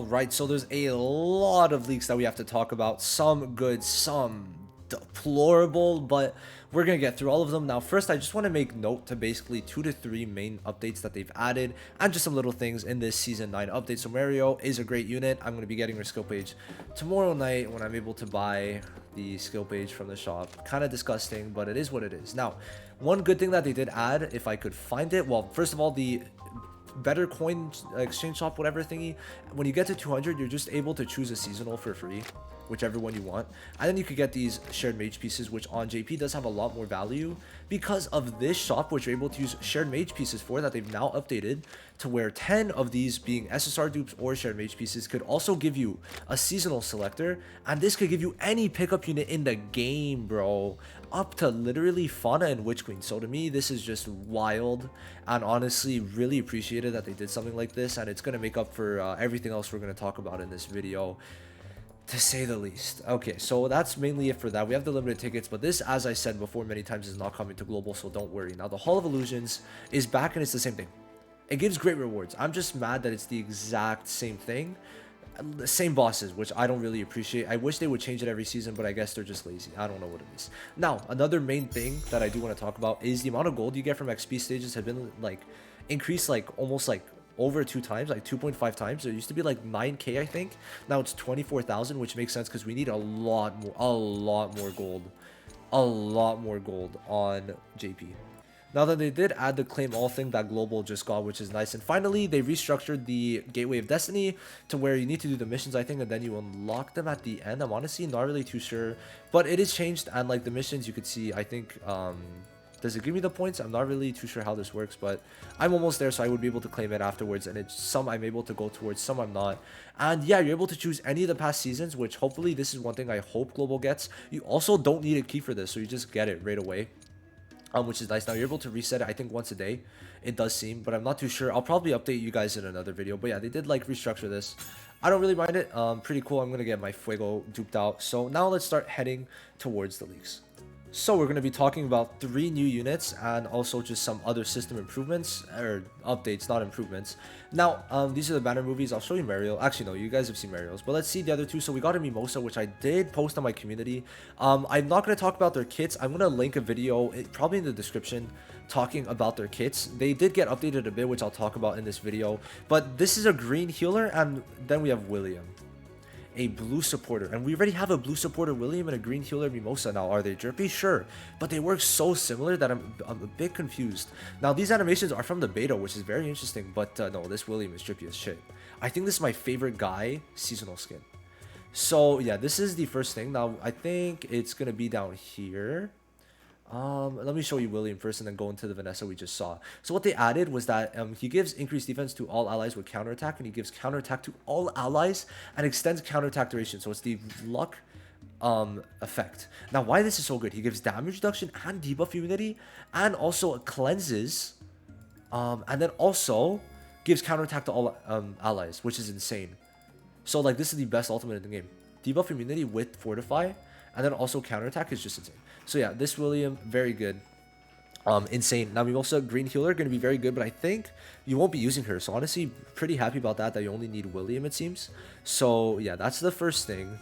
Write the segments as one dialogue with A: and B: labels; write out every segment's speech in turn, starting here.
A: Alright, so there's a lot of leaks that we have to talk about. Some good, some deplorable, but we're gonna get through all of them. Now, first, I just want to make note to basically 2 to 3 main updates that they've added, and just some little things in this Season 9 update. So Mario is a great unit. I'm going to be getting her skill page tomorrow night when I'm able to buy the skill page from the shop. Kind of disgusting, but it is what it is. Now, one good thing that they did add, if I could find it, well, first of all, the better coin exchange shop whatever thingy, when you get to 200 you're just able to choose a seasonal for free, whichever one you want, and then you could get these shared mage pieces, which on JP does have a lot more value because of this shop, which you're able to use shared mage pieces for, that they've now updated to where 10 of these being SSR dupes or shared mage pieces could also give you a seasonal selector, and this could give you any pickup unit in the game, bro, up to literally Fauna and Witch Queen. So to me, this is just wild, and honestly really appreciated that they did something like this, and it's going to make up for everything else we're going to talk about in this video, to say the least. Okay, so that's mainly it for that. We have the limited tickets, but this, as I said before many times, is not coming to global, so don't worry. Now, the Hall of Illusions is back, and it's the same thing. It gives great rewards. I'm just mad that it's the exact same thing, same bosses, which I don't really appreciate. I wish they would change it every season, but I guess they're just lazy. I don't know what it is. Now, another main thing that I do want to talk about is the amount of gold you get from XP stages have been like increased like almost like over 2 times, like 2.5 times. It used to be like 9k, I think. Now it's 24,000, which makes sense because we need a lot more gold on JP. Now that they did add the claim all thing that global just got, which is nice. And finally, they restructured the Gateway of Destiny to where you need to do the missions, I think, and then you unlock them at the end. I'm honestly not really too sure, but it is changed. And like the missions, you could see, I think, does it give me the points? I'm not really too sure how this works, but I'm almost there, so I would be able to claim it afterwards. And it's some I'm able to go towards, some I'm not. And yeah, you're able to choose any of the past seasons, which hopefully this is one thing I hope global gets. You also don't need a key for this, so you just get it right away. Which is nice. Now you're able to reset it, I think, once a day, it does seem, but I'm not too sure. I'll probably update you guys in another video, but yeah, they did like restructure this. I don't really mind it. Pretty cool. I'm gonna get my Fuego duped out. So now let's start heading towards the leaks. So we're going to be talking about 3 new units and also just some other system improvements, or updates, not improvements. Now, these are the banner movies. I'll show you Mario. Actually, no, you guys have seen Mario's, but let's see the other 2. So we got a Mimosa, which I did post on my community. I'm not going to talk about their kits. I'm going to link a video, probably in the description, talking about their kits. They did get updated a bit, which I'll talk about in this video. But this is a green healer, and then we have William, a blue supporter, and we already have a blue supporter William and a green healer Mimosa. Now, are they drippy? Sure, but they work so similar that I'm a bit confused. Now, these animations are from the beta, which is very interesting, but no, this William is drippy as shit. I think this is my favorite guy seasonal skin. So yeah, this is the first thing. Now I think it's gonna be down here. Let me show you William first and then go into the Vanessa we just saw. So what they added was that he gives increased defense to all allies with counterattack, and he gives counterattack to all allies and extends counterattack duration. So it's the luck effect. Now, why this is so good, he gives damage reduction and debuff immunity, and also cleanses, and then also gives counterattack to all allies, which is insane. So like, this is the best ultimate in the game. Debuff immunity with fortify, and then also counterattack is just insane. So yeah, this William, very good. Insane. Now Mimosa, green healer, going to be very good, but I think you won't be using her. So honestly, pretty happy about that you only need William, it seems. So yeah, that's the first thing.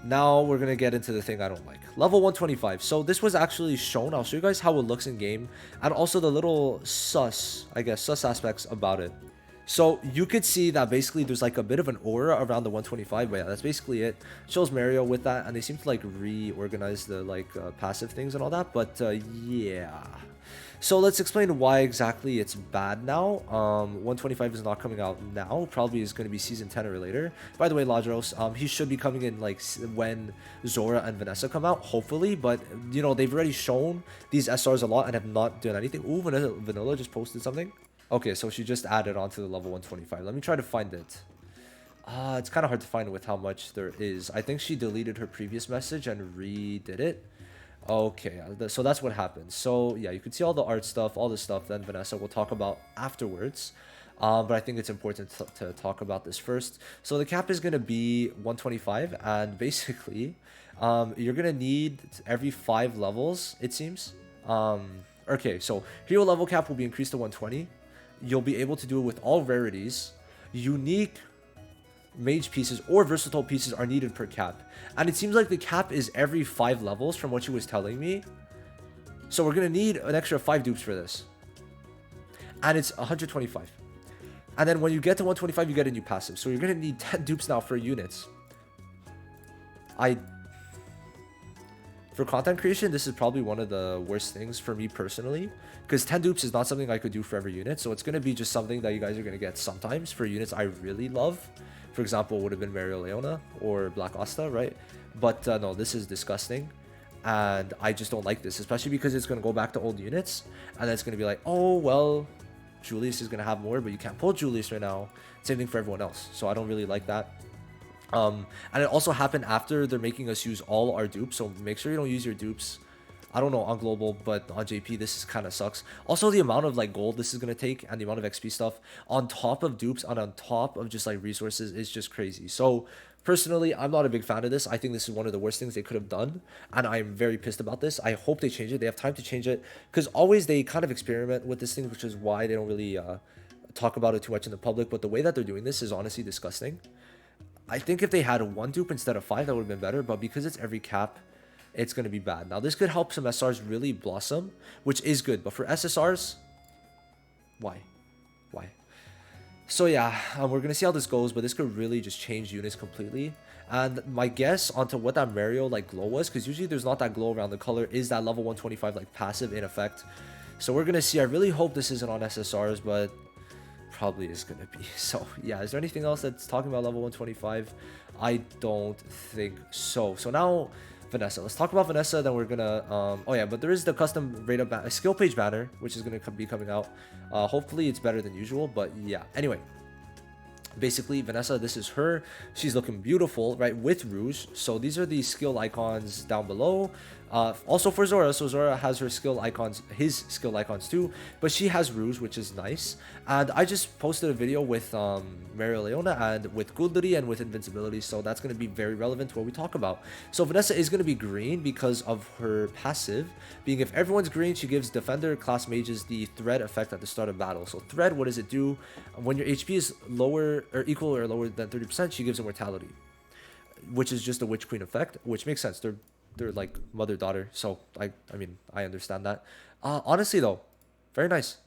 A: Now we're going to get into the thing I don't like. Level 125. So this was actually shown. I'll show you guys how it looks in game, and also the little sus aspects about it. So you could see that basically there's like a bit of an aura around the 125, but yeah, that's basically it. Shows Mario with that, and they seem to like reorganize the like passive things and all that, but yeah. So let's explain why exactly it's bad now. 125 is not coming out now, probably is going to be season 10 or later. By the way, Ladros, he should be coming in like when Zora and Vanessa come out, hopefully, but you know, they've already shown these SRs a lot and have not done anything. Ooh, Vanilla just posted something. Okay, so she just added on to the level 125. Let me try to find it. It's kind of hard to find with how much there is. I think she deleted her previous message and redid it. Okay, so that's what happened. So yeah, you can see all the art stuff, all the stuff that Vanessa will talk about afterwards. But I think it's important to talk about this first. So the cap is going to be 125, and basically you're going to need every 5 levels, it seems. Okay, so hero level cap will be increased to 120. You'll be able to do it with all rarities, unique mage pieces or versatile pieces are needed per cap. And it seems like the cap is every 5 levels from what she was telling me. So we're going to need an extra 5 dupes for this. And it's 125. And then when you get to 125, you get a new passive. So you're going to need 10 dupes now for units. For content creation, this is probably one of the worst things for me personally, because 10 dupes is not something I could do for every unit. So it's going to be just something that you guys are going to get sometimes for units I really love. For example, would have been Mario Leona or Black Asta, right? But no, this is disgusting. And I just don't like this, especially because it's going to go back to old units. And then it's going to be like, oh, well, Julius is going to have more, but you can't pull Julius right now. Same thing for everyone else. So I don't really like that. And it also happened after they're making us use all our dupes, so make sure you don't use your dupes. I don't know on global, but on JP this kind of sucks. Also, the amount of like gold this is gonna take and the amount of XP stuff on top of dupes and on top of just like resources is just crazy. So personally, I'm not a big fan of this. I think this is one of the worst things they could have done, and I'm very pissed about this. I hope they change it. They have time to change it, because always they kind of experiment with this thing, which is why they don't really talk about it too much in the public. But the way that they're doing this is honestly disgusting. I think if they had 1 dupe instead of 5, that would have been better, but because it's every cap, it's going to be bad. Now, this could help some SRs really blossom, which is good, but for SSRs, why? So yeah, we're going to see how this goes, but this could really just change units completely. And my guess onto what that Mario like glow was, because usually there's not that glow around the color, is that level 125 like passive in effect. So we're going to see. I really hope this isn't on SSRs, but probably is going to be. So yeah, is there anything else that's talking about level 125? I don't think so. So now Vanessa, let's talk about Vanessa, then we're gonna oh yeah, but there is the custom radar skill page banner, which is gonna be coming out. Hopefully it's better than usual, but yeah, anyway, basically Vanessa, this is her. She's looking beautiful, right, with rouge. So these are the skill icons down below. Also for Zora, so Zora has her skill icons, his skill icons too, but she has rouge, which is nice. And I just posted a video with Mario Leona and with Gudri and with invincibility, so that's going to be very relevant to what we talk about. So Vanessa is going to be green because of her passive, being if everyone's green, she gives defender class mages the thread effect at the start of battle. So thread, what does it do? When your HP is lower or equal or lower than 30%, she gives immortality, which is just a witch queen effect, which makes sense. They're like mother-daughter, so I mean, I understand that. Honestly though, very nice.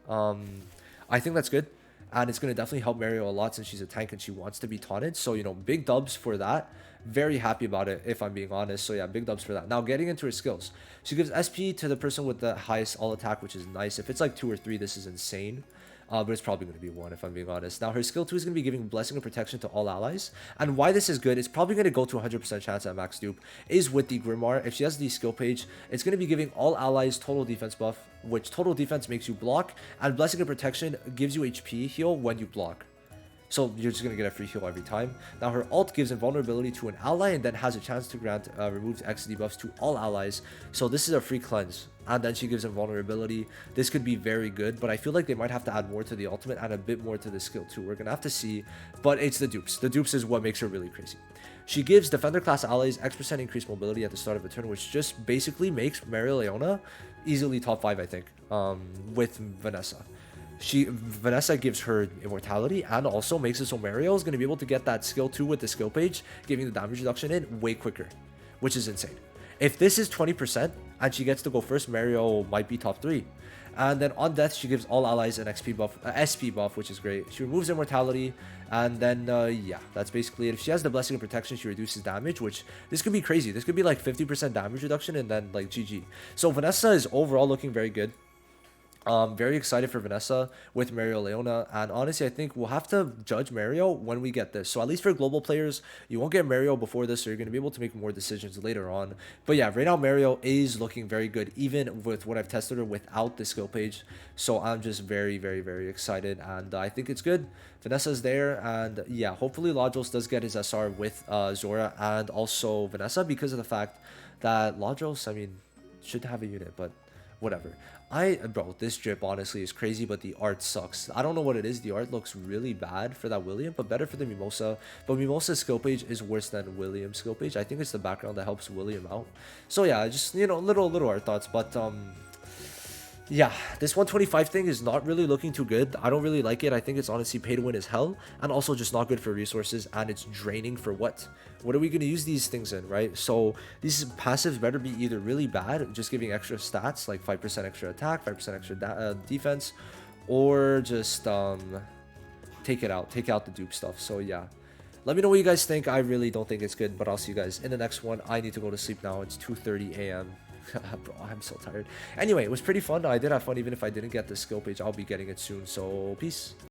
A: I think that's good, and it's going to definitely help Mario a lot since she's a tank and she wants to be taunted. So, you know, big dubs for that. Very happy about it, if I'm being honest. So yeah, big dubs for that. Now, getting into her skills, she gives SP to the person with the highest all attack, which is nice. If it's like 2 or 3, this is insane. But it's probably going to be 1 if I'm being honest. Now, her skill 2 is going to be giving blessing of protection to all allies. And why this is good, it's probably going to go to 100% chance at max dupe, is with the Grimoire. If she has the skill page, it's going to be giving all allies total defense buff, which total defense makes you block, and blessing of protection gives you HP heal when you block. So you're just going to get a free heal every time. Now her ult gives invulnerability to an ally and then has a chance to grant removes X debuffs to all allies. So this is a free cleanse. And then she gives invulnerability. This could be very good, but I feel like they might have to add more to the ultimate and a bit more to the skill too. We're going to have to see, but it's the dupes. The dupes is what makes her really crazy. She gives defender class allies X% increased mobility at the start of a turn, which just basically makes Mario Leona easily top 5, I think, with Vanessa. Vanessa gives her immortality and also makes it so Mario is going to be able to get that skill 2 with the skill page, giving the damage reduction in way quicker, which is insane. If this is 20% and she gets to go first, Mario might be top 3. And then on death, she gives all allies an XP buff, SP buff, which is great. She removes immortality, and then yeah, that's basically it. If she has the blessing of protection, she reduces damage, which this could be crazy. This could be like 50% damage reduction, and then like GG. So Vanessa is overall looking very good. Very excited for Vanessa with Mario Leona, and honestly I think we'll have to judge Mario when we get this. So at least for global players, you won't get Mario before this, so you're going to be able to make more decisions later on. But yeah, right now Mario is looking very good even with what I've tested her without the skill page. So I'm just very excited, and I think it's good. Vanessa's there, and yeah, hopefully Lodros does get his SR with Zora and also Vanessa, because of the fact that Lodros, I mean, should have a unit, but whatever. Bro, this drip honestly is crazy, but the art sucks. I don't know what it is. The art looks really bad for that William, but better for the Mimosa. But Mimosa's skill page is worse than William's skill page. I think it's the background that helps William out. So yeah, just, you know, little art thoughts, but Yeah, this 125 thing is not really looking too good. I don't really like it. I think it's honestly pay to win as hell, and also just not good for resources, and it's draining for what are we going to use these things in, right? So these passives better be either really bad, just giving extra stats like 5% extra attack, 5% extra defense, or just take out the dupe stuff. So yeah, let me know what you guys think. I really don't think it's good, but I'll see you guys in the next one. I need to go to sleep now. It's 2:30 a.m. Bro, I'm so tired. Anyway, it was pretty fun. I did have fun even if I didn't get the skill page. I'll be getting it soon. So peace.